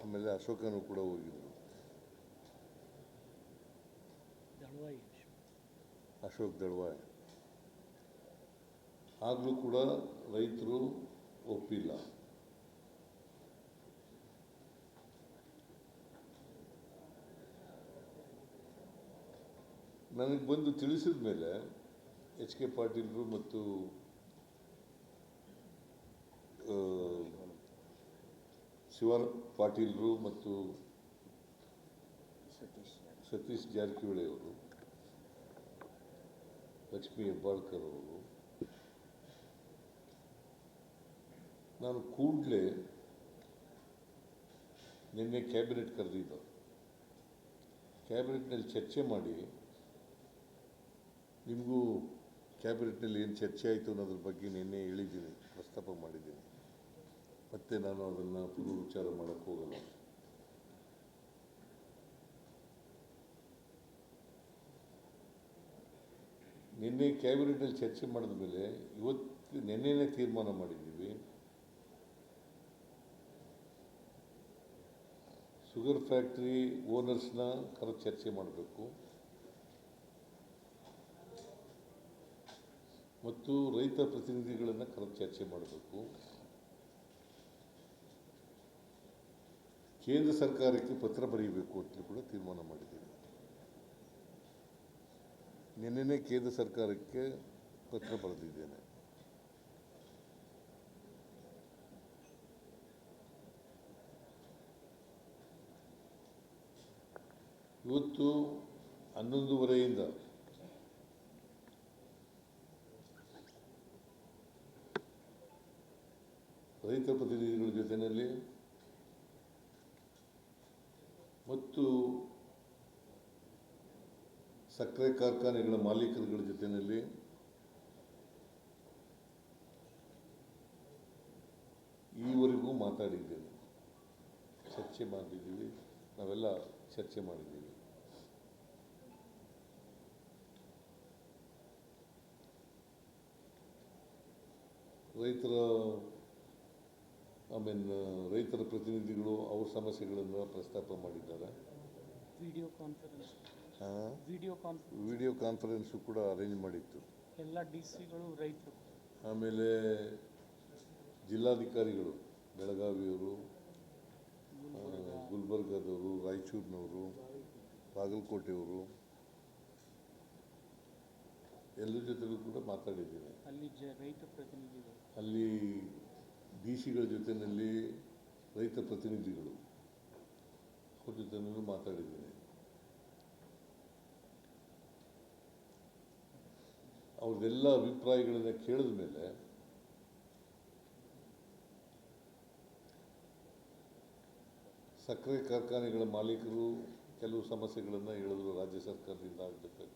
ಆಮೇಲೆ ಅಶೋಕನೂ ಕೂಡ ಹೋಗಿದ್ದರು. ಅಶೋಕ್ ದಳ್ವಾಯ್ ಆಗಲೂ ಕೂಡ ರೈತರು ಒಪ್ಪಿಲ್ಲ. ನನಗೆ ಬಂದು ತಿಳಿಸಿದ ಮೇಲೆ ಎಚ್ ಕೆ ಪಾಟೀಲರು ಮತ್ತು ಶಿವನ್ ಪಾಟೀಲರು ಮತ್ತು ಸತೀಶ್ ಜಾರಕಿಹೊಳಿ ಅವರು, ಲಕ್ಷ್ಮೀ ಹೆಬ್ಬಾಳ್ಕರ್ ಅವರು, ನಾನು ಕೂಡಲೇ ನಿನ್ನೆ ಕ್ಯಾಬಿನೆಟ್ ಕರೆದಿದ್ದ. ಕ್ಯಾಬಿನೆಟ್ನಲ್ಲಿ ಚರ್ಚೆ ಮಾಡಿ ನಿಮಗೂ ಕ್ಯಾಬಿನೆಟ್ನಲ್ಲಿ ಏನು ಚರ್ಚೆ ಆಯಿತು ಅನ್ನೋದ್ರ ಬಗ್ಗೆ ನಿನ್ನೆ ಹೇಳಿದ್ದೀನಿ, ಪ್ರಸ್ತಾಪ ಮಾಡಿದ್ದೀನಿ. ಮತ್ತೆ ನಾನು ಅದನ್ನು ಪುನರುಚ್ಚಾರ ಮಾಡೋಕ್ಕೆ ಹೋಗಲ್ಲ. ನಿನ್ನೆ ಕ್ಯಾಬಿನೆಟ್ನಲ್ಲಿ ಚರ್ಚೆ ಮಾಡಿದ ಮೇಲೆ ಇವತ್ತು ನಿನ್ನೆನೇ ತೀರ್ಮಾನ ಮಾಡಿದ್ದೀವಿ, ಶುಗರ್ ಫ್ಯಾಕ್ಟ್ರಿ ಓನರ್ಸ್ನ ಕರೆದು ಚರ್ಚೆ ಮಾಡಬೇಕು ಮತ್ತು ರೈತ ಪ್ರತಿನಿಧಿಗಳನ್ನು ಕರೆದು ಚರ್ಚೆ ಮಾಡಬೇಕು. ಕೇಂದ್ರ ಸರ್ಕಾರಕ್ಕೆ ಪತ್ರ ಬರೆಯಬೇಕು ಅಂತ ಕೂಡ ತೀರ್ಮಾನ ಮಾಡಿದ್ದೀವಿ. ನಿನ್ನೆನೇ ಕೇಂದ್ರ ಸರ್ಕಾರಕ್ಕೆ ಪತ್ರ ಬರೆದಿದ್ದೇನೆ. ಇವತ್ತು 11:30ಯಿಂದ ರೈತ ಪ್ರತಿನಿಧಿಗಳ ಜೊತೆಯಲ್ಲಿ ಮತ್ತು ಸಕ್ಕರೆ ಕಾರ್ಖಾನೆಗಳ ಮಾಲೀಕರುಗಳ ಜೊತೆಯಲ್ಲಿ ಈವರೆಗೂ ಮಾತಾಡಿದ್ದೇನೆ, ಚರ್ಚೆ ಮಾಡಿದ್ದೀವಿ, ನಾವೆಲ್ಲ ಚರ್ಚೆ ಮಾಡಿದ್ದೀವಿ. ರೈತರ ಪ್ರತಿನಿಧಿಗಳು ಅವ್ರ ಸಮಸ್ಯೆಗಳನ್ನು ಪ್ರಸ್ತಾಪ ಮಾಡಿದ್ದಾರೆ. ವಿಡಿಯೋ ಕಾನ್ಫರೆನ್ಸು ಕೂಡ ಅರೇಂಜ್ ಮಾಡಿತ್ತು. ಎಲ್ಲ ಡಿಸಿಗಳು ರೈತರು, ಆಮೇಲೆ ಜಿಲ್ಲಾಧಿಕಾರಿಗಳು ಬೆಳಗಾವಿಯವರು, ಗುಲ್ಬರ್ಗದವರು, ರಾಯಚೂರಿನವರು, ಬಾಗಲಕೋಟೆಯವರು ಎಲ್ಲರ ಜೊತೆಗೂ ಕೂಡ ಮಾತಾಡಿದ್ದೀನಿ. ಅಲ್ಲಿ ರೈತ ಪ್ರತಿನಿಧಿಗಳು, ಅಲ್ಲಿ ಡಿ ಸಿಗಳ ಜೊತೆಯಲ್ಲಿ ರೈತ ಪ್ರತಿನಿಧಿಗಳು ಅವ್ರ ಜೊತೆಯಲ್ಲೂ ಮಾತಾಡಿದ್ದೀನಿ. ಅವ್ರದ್ದೆಲ್ಲ ಅಭಿಪ್ರಾಯಗಳನ್ನು ಕೇಳಿದ ಮೇಲೆ ಸಕ್ಕರೆ ಕಾರ್ಖಾನೆಗಳ ಮಾಲೀಕರು ಕೆಲವು ಸಮಸ್ಯೆಗಳನ್ನು ಹೇಳಿದ್ರು, ರಾಜ್ಯ ಸರ್ಕಾರದಿಂದ ಆಗಬೇಕು.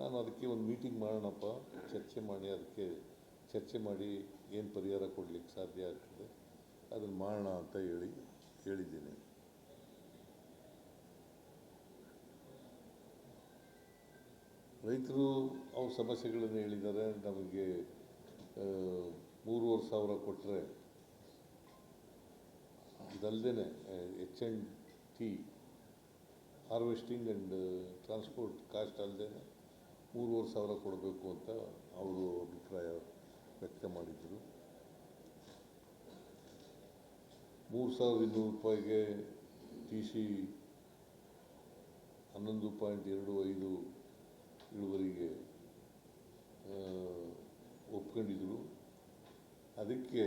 ನಾನು ಅದಕ್ಕೆ ಒಂದು ಮೀಟಿಂಗ್ ಮಾಡೋಣಪ್ಪ, ಚರ್ಚೆ ಮಾಡಿ ಅದಕ್ಕೆ ಚರ್ಚೆ ಮಾಡಿ ಏನು ಪರಿಹಾರ ಕೊಡಲಿಕ್ಕೆ ಸಾಧ್ಯ ಆಗ್ತದೆ ಅದನ್ನು ಮಾಡೋಣ ಅಂತ ಹೇಳಿದ್ದೀನಿ. ರೈತರು ಅವ್ರ ಸಮಸ್ಯೆಗಳನ್ನು ಹೇಳಿದ್ದಾರೆ. ನಮಗೆ 3,500 ಕೊಟ್ಟರೆ, ಇದಲ್ಲದೆ HNT harvesting and transport cost ಅಲ್ಲದೆ 3,500 ಕೊಡಬೇಕು ಅಂತ ಅವರು ಅಭಿಪ್ರಾಯ ವ್ಯಕ್ತ ಮಾಡಿದರು. 3,200 TC 11.25 ಇಳುವರಿಗೆ ಒಪ್ಕೊಂಡಿದ್ರು. ಅದಕ್ಕೆ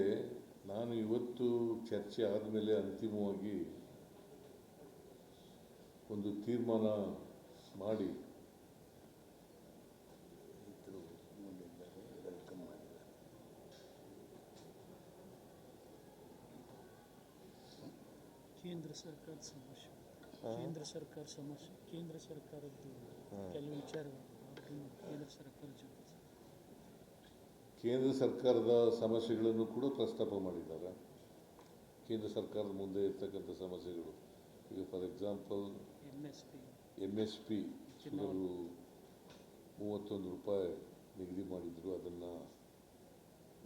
ನಾನು ಇವತ್ತು ಚರ್ಚೆ ಆದಮೇಲೆ ಅಂತಿಮವಾಗಿ ಒಂದು ತೀರ್ಮಾನ ಮಾಡಿ ಕೇಂದ್ರ ಸರ್ಕಾರದ ಸಮಸ್ಯೆ, ಕೇಂದ್ರ ಸರ್ಕಾರದ್ದು ಕೆಲವು ವಿಚಾರಗಳು ಕೇಂದ್ರ ಸರ್ಕಾರದ ಸಮಸ್ಯೆಗಳನ್ನು ಕೂಡ ಪ್ರಸ್ತಾಪ ಮಾಡಿದ್ದಾರೆ. ಕೇಂದ್ರ ಸರ್ಕಾರದ ಮುಂದೆ ಇರ್ತಕ್ಕಂಥ ಸಮಸ್ಯೆಗಳು, ಈಗ ಫಾರ್ ಎಕ್ಸಾಂಪಲ್ MSP ಶುಗರು 31 ರೂಪಾಯಿ ನಿಗದಿ ಮಾಡಿದ್ರು, ಅದನ್ನು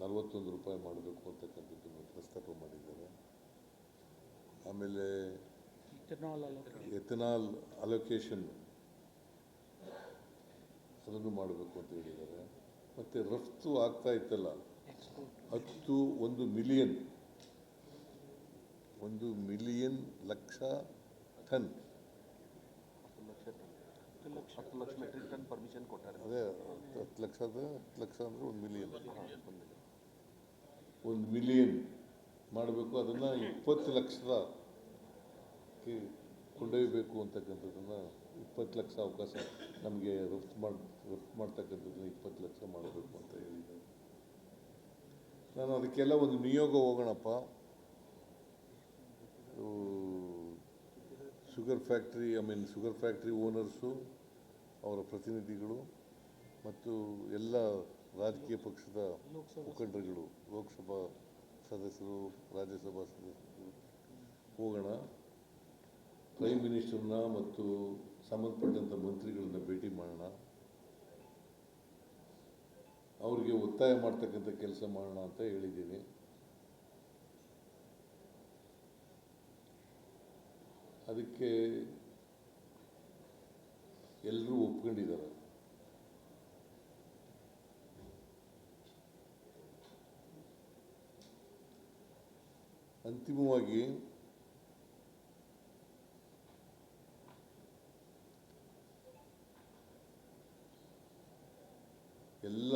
41 ರೂಪಾಯಿ ಮಾಡಬೇಕು ಅಂತಕ್ಕಂಥದ್ದನ್ನು ಪ್ರಸ್ತಾಪ ಮಾಡಿದ್ದಾರೆ. ಆಮೇಲೆ ಇಥನಾಲ್ ಎಥನಾಲ್ ಅಲೋಕೇಶನ್ ಅದನ್ನು ಮಾಡಬೇಕು ಅಂತ ಹೇಳಿದ್ದಾರೆ. ಮತ್ತು ರಫ್ತು ಆಗ್ತಾ ಇತ್ತಲ್ಲ, export 1 million lakh ton, 10 lakh metric ton permission ಕೊಟ್ಟಾರೆ. ಅದೇ 10 ಲಕ್ಷ ಅಂದರೆ 1 ಮಿಲಿಯನ್, 1 ಮಿಲಿಯನ್ ಮಾಡಬೇಕು. ಅದನ್ನು 20 ಲಕ್ಷಕ್ಕೆ ಕೊಂಡೊಯ್ಯಬೇಕು ಅಂತಕ್ಕಂಥದ್ದನ್ನು, 20 ಲಕ್ಷ ಅವಕಾಶ ನಮಗೆ ರಫ್ತು ಮಾಡ್ತಕ್ಕಂಥದ್ದನ್ನು 20 ಲಕ್ಷ ಮಾಡಬೇಕು ಅಂತ ಹೇಳಿದ್ದಾರೆ. ನಾನು ಅದಕ್ಕೆಲ್ಲ ಒಂದು ನಿಯೋಗ ಹೋಗೋಣಪ್ಪ, ಶುಗರ್ ಫ್ಯಾಕ್ಟ್ರಿ ಓನರ್ಸು, ಅವರ ಪ್ರತಿನಿಧಿಗಳು ಮತ್ತು ಎಲ್ಲ ರಾಜಕೀಯ ಪಕ್ಷದ ಮುಖಂಡರುಗಳು, ಲೋಕಸಭಾ ಸದಸ್ಯರು, ರಾಜ್ಯಸಭಾ ಸದಸ್ಯರು ಹೋಗೋಣ. ಪ್ರೈಮ್ ಮಿನಿಸ್ಟರ್ನ ಮತ್ತು ಸಂಬಂಧಪಟ್ಟಂಥ ಮಂತ್ರಿಗಳನ್ನ ಭೇಟಿ ಮಾಡೋಣ, ಅವರಿಗೆ ಒತ್ತಾಯ ಮಾಡ್ತಕ್ಕಂಥ ಕೆಲಸ ಮಾಡೋಣ ಅಂತ ಹೇಳಿದ್ದೀನಿ. ಅದಕ್ಕೆ ಎಲ್ಲರೂ ಒಪ್ಕೊಂಡಿದ್ದಾರೆ. ಅಂತಿಮವಾಗಿ ಎಲ್ಲ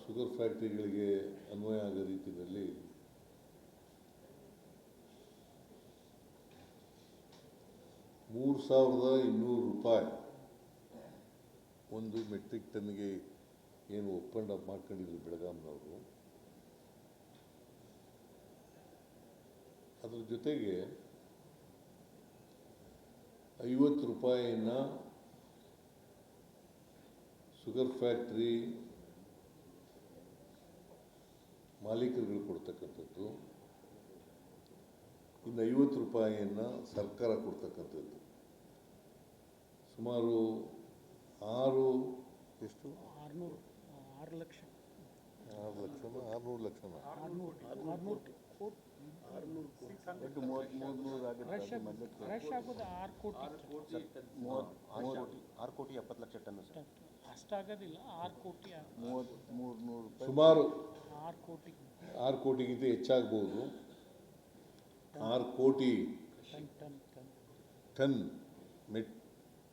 ಶುಗರ್ ಫ್ಯಾಕ್ಟ್ರಿಗಳಿಗೆ ಅನ್ವಯ ಆಗೋ ರೀತಿಯಲ್ಲಿ ₹3,200 ಒಂದು ಮೆಟ್ರಿಕ್ ಟನ್ಗೆ ಏನು ಒಪ್ಪಂದ ಮಾಡ್ಕೊಂಡಿದ್ರು ಬೆಳಗಾಂನವರು, ಅದ್ರ ಜೊತೆಗೆ ₹50 ಶುಗರ್ ಫ್ಯಾಕ್ಟ್ರಿ ಮಾಲೀಕರುಗಳು ಕೊಡ್ತಕ್ಕಂಥದ್ದು, ಇನ್ನು ₹50 ಸರ್ಕಾರ ಕೊಡ್ತಕ್ಕಂಥದ್ದು. ಸುಮಾರು 6 ಲಕ್ಷ 600 ಲಕ್ಷನ ರಶ್ ಆಗೋದು 6 ಕೋಟಿ 6 ಕೋಟಿ 70 ಲಕ್ಷ ಟನ್ ಸರ್. ಅಷ್ಟಾಗೋದಿಲ್ಲ, 6 ಕೋಟಿ ಸುಮಾರು 6 ಕೋಟಿಗಿಂತ ಹೆಚ್ಚಾಗ್ಬೋದು. 6 ಕೋಟಿ ಟನ್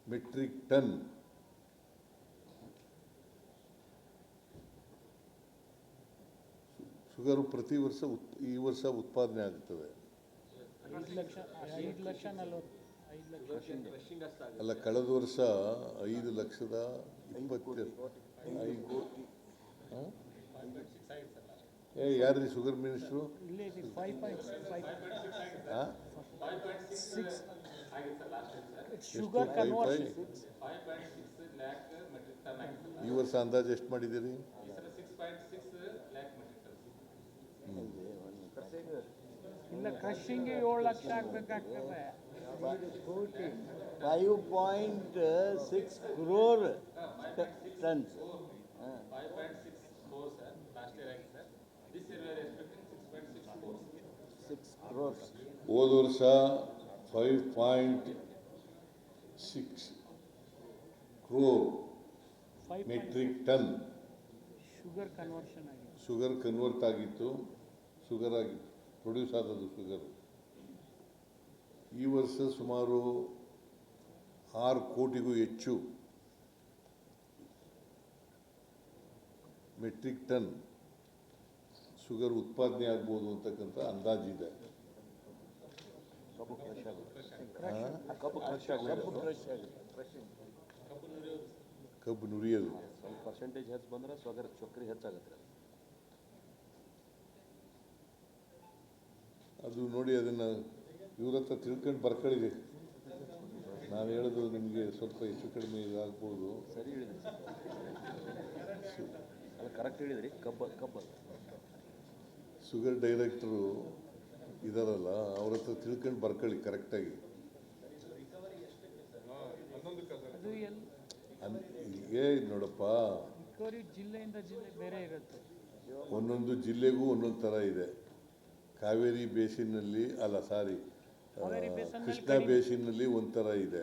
ಮೆಟ್ರಿಕ್ ಟನ್ ಶುಗರು ಪ್ರತಿ ವರ್ಷ ಈ ವರ್ಷ ಉತ್ಪಾದನೆ ಆಗುತ್ತದೆ. 5 ಲಕ್ಷ 40 ಅಲ್ಲ, ಕಳೆದ ವರ್ಷ 5,20,5 ಯಾರ್ರಿ ಶುಗರ್ ಮಿನಿಸ್ಟ್ರು? ಇಲ್ಲೇ 5.6 ಶುಗರ್ ಕನ್ವರ್ಷನ್. ಈ ವರ್ಷ ಅಂದಾಜು ಎಷ್ಟು ಮಾಡಿದ್ದೀರಿ? ಇಲ್ಲ, ಕ್ರಷಿಂಗ್ಗೆ 7 lakh ಆಗಬೇಕಾಗ್ತದೆ. 5.6 crore tons. 5.6 crores, sir. Last year, sir. This year we are expecting 6.6 crores. 6 crores. ಹೋದ ವರ್ಷ 5.6 crore metric ton sugar conversion ಆಗಿದೆ. ಶುಗರ್ ಕನ್ವರ್ಟ್ ಆಗಿತ್ತು, ಶುಗರ್ ಆಗಿ ಪ್ರೊಡ್ಯೂಸ್ ಆದದ್ದು ಶುಗರ್. ಈ ವರ್ಷ ಸುಮಾರು 6 ಕೋಟಿಗೂ ಹೆಚ್ಚು ಮೆಟ್ರಿಕ್ ಟನ್ ಶುಗರ್ ಉತ್ಪಾದನೆ ಆಗ್ಬೋದು ಅಂತಕ್ಕಂಥ ಅಂದಾಜಿದೆ. ಕಬ್ಬು ಕ್ರಷ್ ಆಗುತ್ತೆ. ಕಬ್ಬು ನುರಿಯೋದು ಸ್ವಲ್ಪ ಪರ್ಸೆಂಟೇಜ್ ಹೆಚ್ಚು ಬಂದ್ರೆ ಸಕ್ಕರೆ ಹೆಚ್ಚಾಗುತ್ತೆ. ಅದು ನೋಡಿ, ಅದನ್ನು ಇವ್ರ ಹತ್ರ ತಿಳ್ಕೊಂಡು ಬರ್ಕೊಳ್ಳಿ. ನಾನು ಹೇಳೋದು ನಿಮಗೆ ಸ್ವಲ್ಪ ಹೆಚ್ಚು ಕಡಿಮೆ ಇದಾಗ್ಬೋದು. ಸರಿ ಹೇಳಿದ್ರಿ, ಅದು ಕರೆಕ್ಟ್ ಹೇಳಿದ್ರಿ. ಕಬ್ಬು ಶುಗರ್ ಡೈರೆಕ್ಟರು ಇದಾರಲ್ಲ, ಅವ್ರ ಹತ್ರ ತಿಳ್ಕೊಂಡು ಬರ್ಕೊಳ್ಳಿ ಕರೆಕ್ಟಾಗಿ. ಅದು ಏ ನೋಡಪ್ಪ, ರಿಕವರಿ ಜಿಲ್ಲೆಯಿಂದ ಜಿಲ್ಲೆ ಬೇರೆ ಇರುತ್ತೆ. ಒಂದೊಂದು ಜಿಲ್ಲೆಗೂ ಒಂದೊಂದು ಥರ ಇದೆ. ಕಾವೇರಿ ಬೇಸಿನಲ್ಲಿ ಕಾವೇರಿ ಬೇಸನ್ ಕೃಷ್ಣ ಬೇಸಿನಲ್ಲಿ ಒಂಥರ ಇದೆ,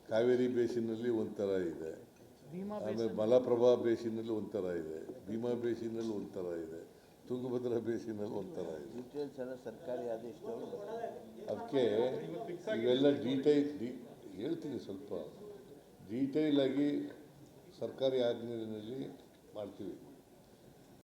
ಕಾವೇರಿ ಬೇಸಿನಲ್ಲಿ ಒಂಥರ ಇದೆ, ಭೀಮಾ ಆಮೇಲೆ ಮಲಪ್ರಭಾ ಬೇಸಿನಲ್ಲಿ ಒಂಥರ ಇದೆ, ಭೀಮಾ ಬೇಸಿನಲ್ಲಿ ಒಂಥರ ಇದೆ, ತುಂಗಭದ್ರಾ ಬೇಸಿನಲ್ಲಿ ಒಂಥರ ಇದೆ. ಡೀಟೇಲ್ಸ್ ಎಲ್ಲ ಸರ್ಕಾರಿ ಆದೇಶದವರು ಅದಕ್ಕೆ ಇವೆಲ್ಲ ಹೇಳ್ತೀನಿ, ಸ್ವಲ್ಪ ಡೀಟೇಲ್ ಆಗಿ ಸರ್ಕಾರಿ ಆಜ್ಞೆಯಲ್ಲಿ ಮಾಡ್ತೀವಿ.